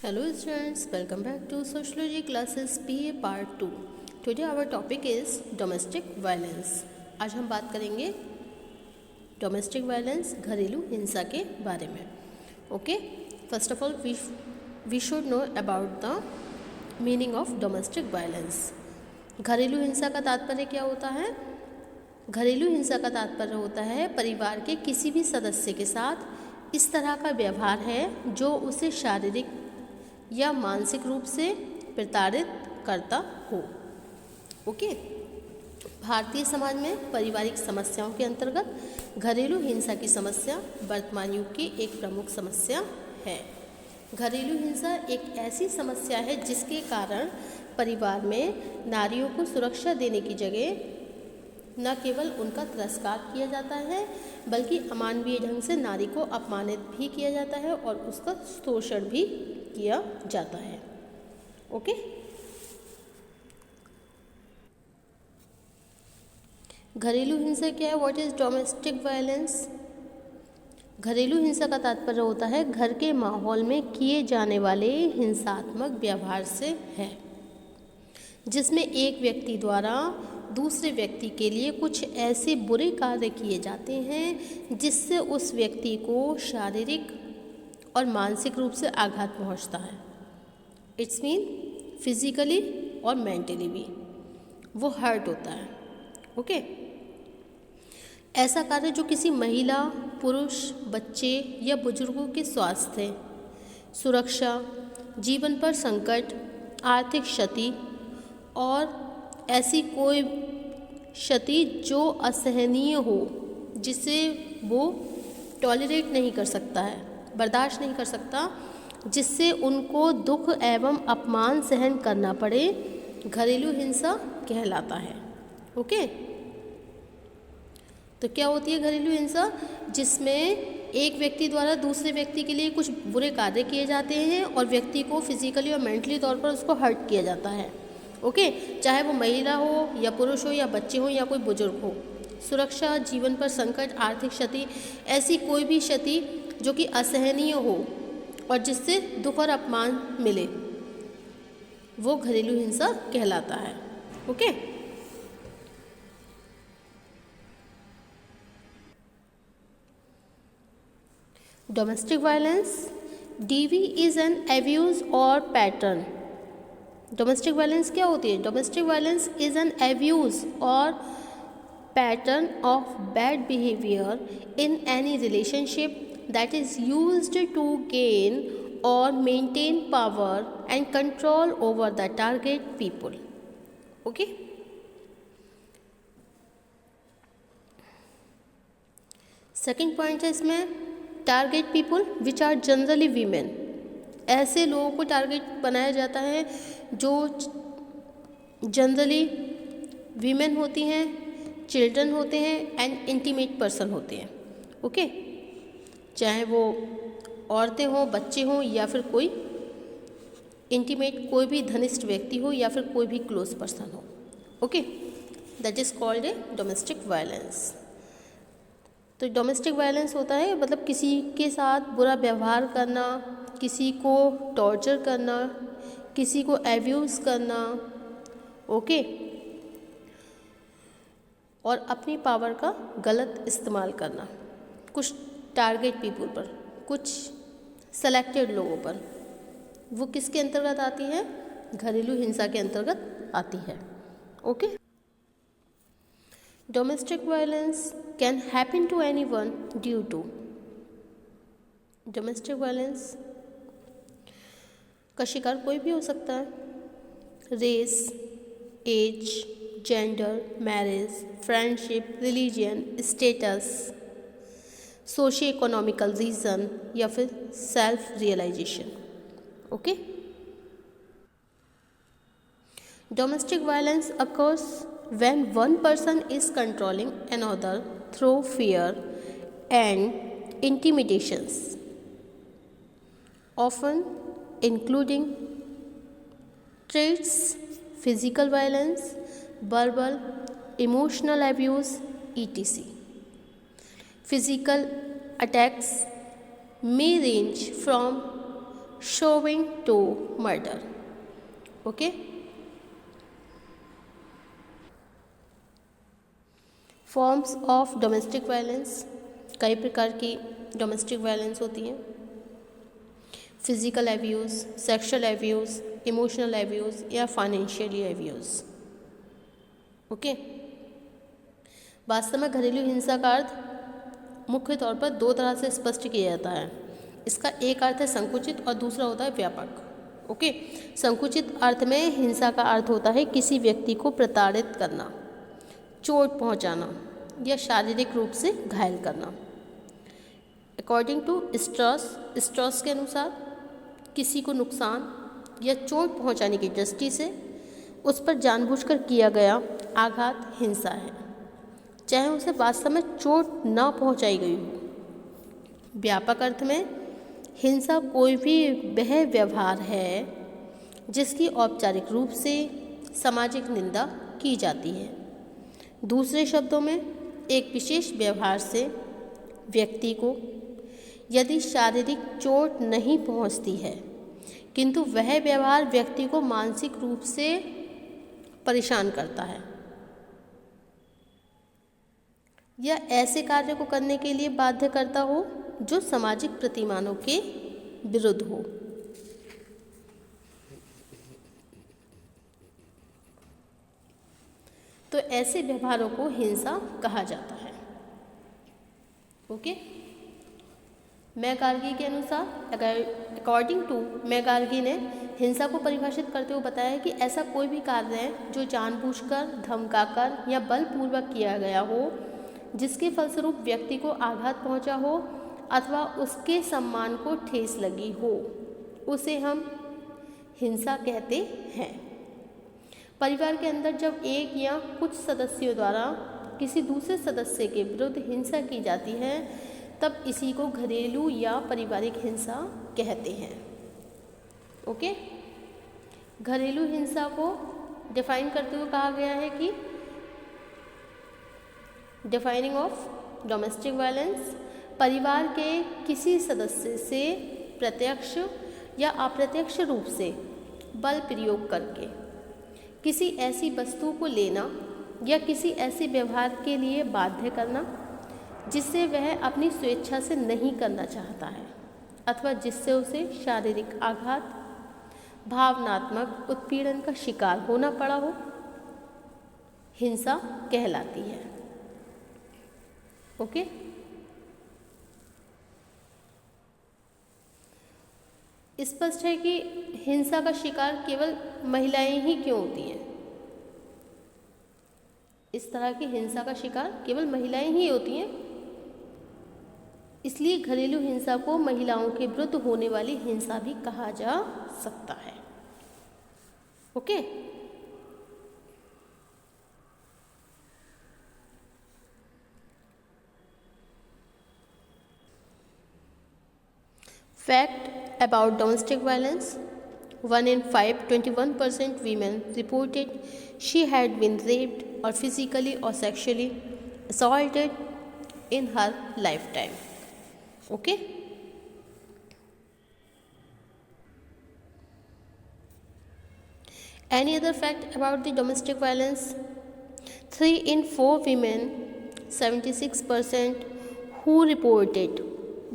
Hello students, welcome back to Sociology classes PA Part 2. Today our topic is domestic violence. आज हम बात करेंगे domestic violence घरेलू हिंसा के बारे में. Okay, first of all we should know about the meaning of domestic violence. घरेलू हिंसा का तात्पर्य क्या होता है? घरेलू हिंसा का तात्पर्य होता है परिवार के किसी भी सदस्य के साथ इस तरह का व्यवहार है जो उसे शारीरिक या मानसिक रूप से प्रताड़ित करता हो. ओके, भारतीय समाज में पारिवारिक समस्याओं के अंतर्गत घरेलू हिंसा की समस्या वर्तमान युग की एक प्रमुख समस्या है. घरेलू हिंसा एक ऐसी समस्या है जिसके कारण परिवार में नारियों को सुरक्षा देने की जगह न केवल उनका तिरस्कार किया जाता है बल्कि अमानवीय ढंग से नारी को अपमानित भी किया जाता है और उसका शोषण भी किया जाता है. ओके, घरेलू हिंसा क्या है? What is domestic violence? घरेलू हिंसा का तात्पर्य होता है घर के माहौल में किए जाने वाले हिंसात्मक व्यवहार से है जिसमें एक व्यक्ति द्वारा दूसरे व्यक्ति के लिए कुछ ऐसे बुरे कार्य किए जाते हैं जिससे उस व्यक्ति को शारीरिक और मानसिक रूप से आघात पहुंचता है. इट्स मीन फिजिकली और मेंटली भी वो हर्ट होता है. ओके, ऐसा कार्य जो किसी महिला, पुरुष, बच्चे या बुजुर्गों के स्वास्थ्य, सुरक्षा, जीवन पर संकट, आर्थिक क्षति और ऐसी कोई क्षति जो असहनीय हो जिसे वो टॉलरेट नहीं कर सकता है, बर्दाश्त नहीं कर सकता, जिससे उनको दुख एवं अपमान सहन करना पड़े, घरेलू हिंसा कहलाता है. ओके, तो क्या होती है घरेलू हिंसा? जिसमें एक व्यक्ति द्वारा दूसरे व्यक्ति के लिए कुछ बुरे कार्य किए जाते हैं और व्यक्ति को फिजिकली और मेंटली तौर पर उसको हर्ट किया जाता है. ओके, चाहे वो महिला हो या पुरुष हो या बच्चे हो या कोई बुजुर्ग हो. सुरक्षा, जीवन पर संकट, आर्थिक क्षति, ऐसी कोई भी क्षति जो कि असहनीय हो और जिससे दुख और अपमान मिले, वो घरेलू हिंसा कहलाता है. Okay, domestic violence DV is an abuse और पैटर्न. डोमेस्टिक वायलेंस क्या होती है? Domestic violence is an abuse और pattern of bad behaviour in any relationship that is used to gain or maintain power and control over the target people. Okay, second point है इसमें target people which are generally women. ऐसे लोगों को target बनाया जाता है जो generally women होती हैं, चिल्ड्रन होते हैं एंड इंटीमेट पर्सन होते हैं. ओके, चाहे वो औरतें हों, बच्चे हों या फिर कोई इंटीमेट, कोई भी घनिष्ठ व्यक्ति हो या फिर कोई भी क्लोज पर्सन हो. Okay, that is called a domestic violence. तो डोमेस्टिक वायलेंस होता है मतलब किसी के साथ बुरा व्यवहार करना, किसी को टॉर्चर करना, किसी को एब्यूज़ करना. ओके, और अपनी पावर का गलत इस्तेमाल करना कुछ टारगेट पीपल पर, कुछ सेलेक्टेड लोगों पर. वो किसके अंतर्गत आती है? घरेलू हिंसा के अंतर्गत आती है. Okay, domestic violence can happen to anyone due to. Domestic violence का शिकार कोई भी हो सकता है. Race, age, gender, marriage, friendship, religion, status, socio economical reason या फिर self realisation. Okay, domestic violence occurs when one person is controlling another through fear and intimidations, often including threats, physical violence, verbal, emotional abuse, etc. Physical attacks may range from showing to murder. Okay, forms of domestic violence, कई प्रकार की domestic violence होती हैं। Physical abuse, sexual abuse, emotional abuse या financially abuse. Okay, वास्तव में घरेलू हिंसा का अर्थ मुख्य तौर पर दो तरह से स्पष्ट किया जाता है। इसका एक अर्थ है संकुचित और दूसरा होता है व्यापक। ओके, संकुचित अर्थ में हिंसा का अर्थ होता है किसी व्यक्ति को प्रताड़ित करना, चोट पहुंचाना या शारीरिक रूप से घायल करना। अकॉर्डिंग टू स्ट्रॉस के अनुसार किसी को नुकसान या चोट पहुंचाने की दृष्टि से उस पर जानबूझकर किया गया आघात हिंसा है, चाहे उसे वास्तव में चोट न पहुंचाई गई हो। व्यापक अर्थ में हिंसा कोई भी वह व्यवहार है जिसकी औपचारिक रूप से सामाजिक निंदा की जाती है। दूसरे शब्दों में, एक विशेष व्यवहार से व्यक्ति को यदि शारीरिक चोट नहीं पहुंचती है किंतु वह व्यवहार व्यक्ति को मानसिक रूप से परेशान करता है या ऐसे कार्य को करने के लिए बाध्य करता हो जो सामाजिक प्रतिमानों के विरुद्ध हो। तो ऐसे व्यवहारों को हिंसा कहा जाता है। ओके, मैकार्गी के अनुसार, अकॉर्डिंग टू मैकार्गी ने हिंसा को परिभाषित करते हुए बताया कि ऐसा कोई भी कार्य है जो जानबूझकर, धमकाकर या बलपूर्वक किया गया हो जिसके फलस्वरूप व्यक्ति को आघात पहुंचा हो अथवा उसके सम्मान को ठेस लगी हो, उसे हम हिंसा कहते हैं। परिवार के अंदर जब एक या कुछ सदस्यों द्वारा किसी दूसरे सदस्य के विरुद्ध हिंसा की जाती है तब इसी को घरेलू या पारिवारिक हिंसा कहते हैं। ओके, घरेलू हिंसा को डिफाइन करते हुए कहा गया है कि डिफाइनिंग ऑफ डोमेस्टिक वायलेंस, परिवार के किसी सदस्य से प्रत्यक्ष या अप्रत्यक्ष रूप से बल प्रयोग करके किसी ऐसी वस्तु को लेना या किसी ऐसे व्यवहार के लिए बाध्य करना जिससे वह अपनी स्वेच्छा से नहीं करना चाहता है अथवा जिससे उसे शारीरिक आघात, भावनात्मक उत्पीड़न का शिकार होना पड़ा हो, हिंसा कहलाती है। ओके, स्पष्ट है कि हिंसा का शिकार केवल महिलाएं ही क्यों होती हैं। इस तरह की हिंसा का शिकार केवल महिलाएं ही होती हैं, इसलिए घरेलू हिंसा को महिलाओं के विरुद्ध होने वाली हिंसा भी कहा जा सकता है। Okay, fact about domestic violence: 1 in 5, 21% women reported she had been raped or physically or sexually assaulted in her lifetime. Okay? Any other fact about the domestic violence? 3 in 4 women, 76%, who reported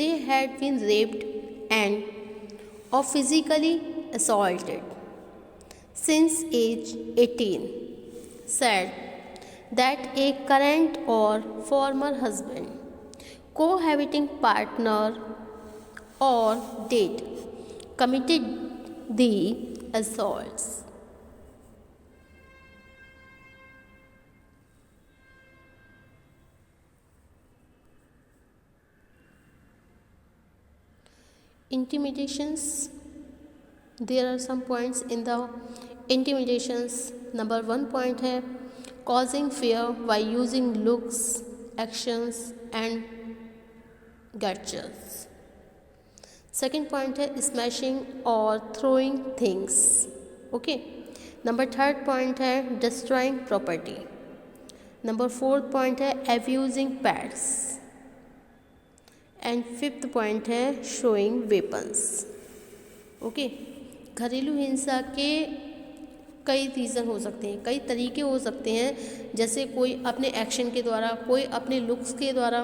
they had been raped and or physically assaulted since age 18 said that a current or former husband, cohabiting partner or date committed the assaults. Intimidations. There are some points in the intimidations. Number 1 point है causing fear by using looks, actions and gestures. Second point है smashing or throwing things. Okay. Number 3rd point है destroying property. Number 4th point है abusing pets. And 5th point है showing weapons. Okay. घरेलू हिंसा के कई reason हो सकते हैं, कई तरीके हो सकते हैं, जैसे कोई अपने एक्शन के द्वारा, कोई अपने लुक्स के द्वारा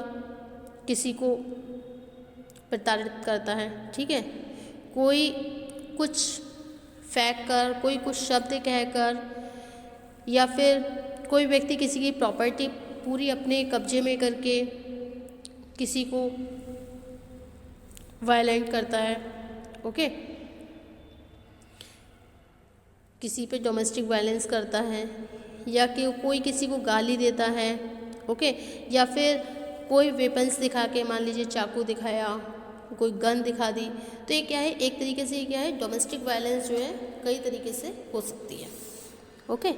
किसी को प्रताड़ित करता है, ठीक है। कोई कुछ फेंक कर, कोई कुछ शब्द कहकर, या फिर कोई व्यक्ति किसी की प्रॉपर्टी पूरी अपने कब्जे में करके किसी को वायलेंट करता है, ओके। किसी पे डोमेस्टिक वायलेंस करता है, या कि कोई किसी को गाली देता है, ओके। या फिर कोई वेपन्स दिखा के, मान लीजिए चाकू दिखाया, कोई गन दिखा दी, तो ये क्या है, एक तरीके से ये क्या है, डोमेस्टिक वायलेंस जो है कई तरीके से हो सकती है, okay.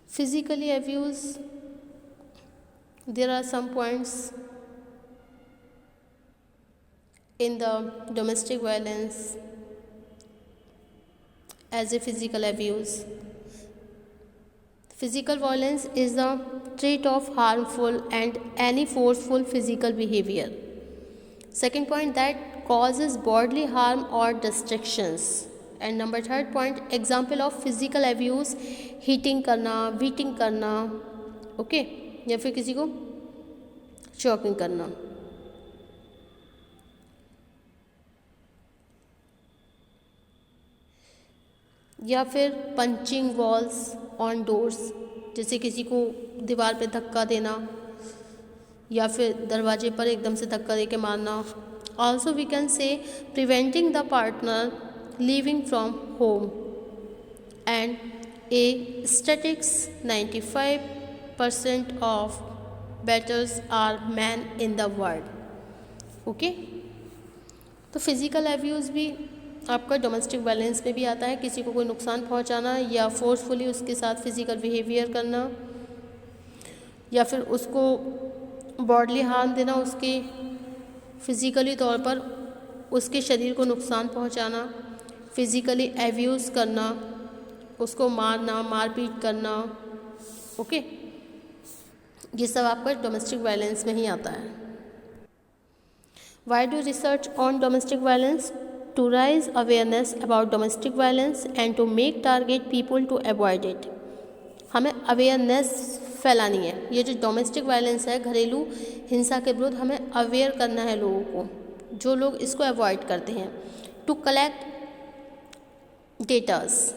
Physically abuse, there are some points in the domestic violence as a physical abuse. Physical violence is the trait of harmful and any forceful physical behavior. Second point, that causes bodily harm or destructions. And number third point, example of physical abuse, hitting करना, beating करना, okay, या फिर किसी को choking करना। या फिर punching walls on doors, जैसे किसी को दीवार पे धक्का देना या फिर दरवाजे पर एकदम से धक्का दे के मारना। Also we can say preventing the partner leaving from home, and a statistics 95% of batterers are man in the world, okay. तो फिज़िकल एब्यूज़ भी आपका डोमेस्टिक वायलेंस में भी आता है, किसी को कोई नुकसान पहुंचाना या फोर्सफुली उसके साथ फिज़िकल बिहेवियर करना, या फिर उसको बॉडली हार्म देना, उसके फिज़िकली तौर पर उसके शरीर को नुकसान पहुंचाना, फिज़िकली एब्यूज़ करना, उसको मारना, मारपीट करना, ओके। ये सब आपका डोमेस्टिक वायलेंस में ही आता है। Why do research on domestic violence? To raise awareness about domestic violence and to make target people to avoid it. हमें अवेयरनेस फैलानी है। ये जो डोमेस्टिक वायलेंस है, घरेलू हिंसा के विरुद्ध हमें अवेयर करना है लोगों को, जो लोग इसको अवॉइड करते हैं। To collect datas,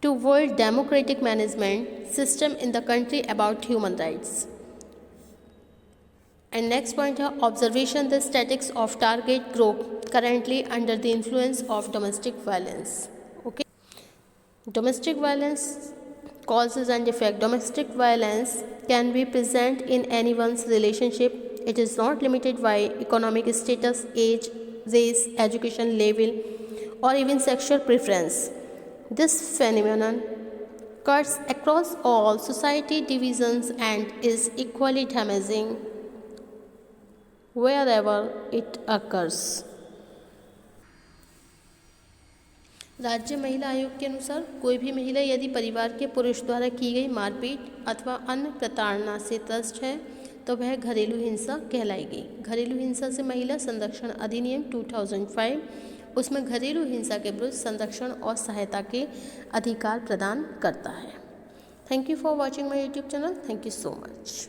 to build democratic management system in the country about human rights. And next point है observation the statistics of target group currently under the influence of domestic violence. Okay, domestic violence causes and effect. Domestic violence can be present in anyone's relationship. It is not limited by economic status, age, race, education level, or even sexual preference. This phenomenon cuts across all society divisions and is equally damaging wherever it occurs. राज्य महिला आयोग के अनुसार कोई भी महिला यदि परिवार के पुरुष द्वारा की गई मारपीट अथवा अन्य प्रताड़ना से त्रस्त है तो वह घरेलू हिंसा कहलाएगी। घरेलू हिंसा से महिला संरक्षण अधिनियम 2005 उसमें घरेलू हिंसा के विरुद्ध संरक्षण और सहायता के अधिकार प्रदान करता है। Thank you for watching my YouTube channel. Thank you so much.